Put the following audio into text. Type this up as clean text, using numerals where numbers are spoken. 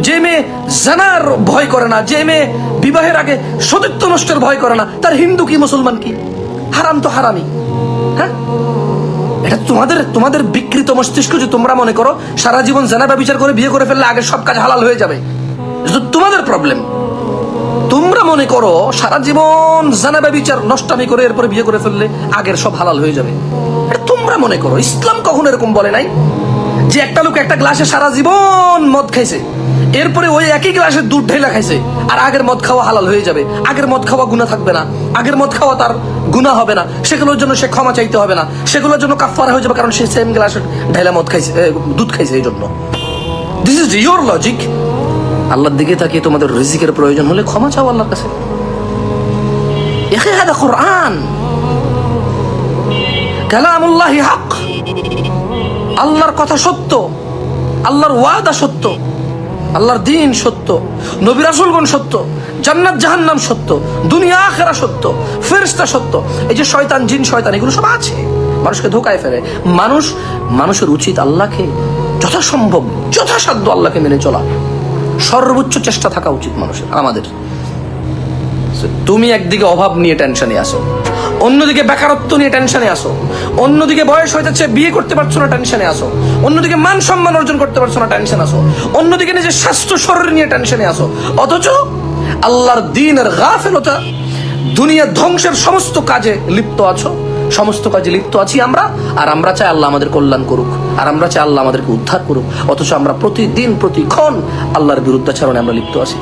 যে মেয়ে জানার ভয় করে না, যে মেয়ে বিবাহের আগে সতীত্ব নষ্টের ভয় করে না, তার হিন্দু কি মুসলমান কি? হারাম তো হারামি। হ্যাঁ, এটা তোমাদের বিকৃত মস্তিষ্ক যে তোমরা মনে করো সারা জীবন জানা ব্যভিচার করে বিয়ে করে ফেললে আগের সব কাজ হালাল হয়ে যাবে। তোমাদের প্রবলেম। তোমরা মনে করো সারা জীবন জানা ব্যভিচার নষ্টামি করে এরপরে বিয়ে করে ফেললে আগের সব হালাল হয়ে যাবে। এটা তোমরা মনে করো। ইসলাম কখনো এরকম বলে নাই যে একটা লোক একটা গ্লাসে সারা জীবন মদ খাইছে, এরপরে ওই একই গ্লাসে দুধ ঢেলা খাইছে আর আগের মদ খাওয়া হালাল হয়ে যাবে। আগের মদ খাওয়া গুনাহ থাকবে না, আগের মদ খাওয়া তার গুনাহ হবে না, সেগুলোর জন্য সে ক্ষমা চাইতে হবে না, সেগুলোর জন্য কাফারা হয়ে যাবে, কারণ সে সেম গ্লাসে ঢেলা মদ খাইছে, দুধ খাইছে। এই জন্য দিস ইজ ইয়োর লজিক। আল্লাহর দিকে তাকিয়ে তোমাদের রিজিকের প্রয়োজন হলে ক্ষমা চাও আল্লাহর কাছে। হাদা কুরআন কালামুল্লাহি হক। আল্লাহর কথা সত্য, আল্লাহর ওয়াদা সত্য, আল্লাহর দ্বীন সত্য, নবী রাসূলগণ সত্য, জান্নাত জাহান্নাম সত্য, দুনিয়া আখিরা সত্য, ফেরেশতা সত্য। এই যে শয়তান জিন শয়তান এগুলো সব আছে, মানুষকে ধোঁকায় ফেলে। মানুষের উচিত আল্লাহকে যথাসম্ভব যথাসাধ্য আল্লাহকে মেনে চলা, সর্বোচ্চ চেষ্টা থাকা উচিত মানুষের। আমাদের তুমি একদিকে অভাব নিয়ে টেনশনে আসো, অন্যদিকে বেকারত্ব নিয়ে টেনশনে আসো, অন্যদিকে বয়স হইতেছে বিয়ে করতে পারছো না টেনশনে আসো, অন্যদিকে মান সম্মান অর্জন করতে পারছো না টেনশন আসো, অন্যদিকে নিজের স্বাস্থ্য শরীর নিয়ে টেনশনে আসো, অথচ আল্লাহর দ্বীনের গাফিলতা, দুনিয়া ধ্বংসের সমস্ত কাজে লিপ্ত আছো। সমস্ত কাজে লিপ্ত আছি আমরা, আর আমরা চাই আল্লাহ আমাদের কল্যাণ করুক, আর আমরা চাই আল্লাহ আমাদেরকে উদ্ধার করুক, অথচ আমরা প্রতিদিন প্রতিক্ষণ আল্লাহর বিরুদ্ধাচরণে আমরা লিপ্ত আছি।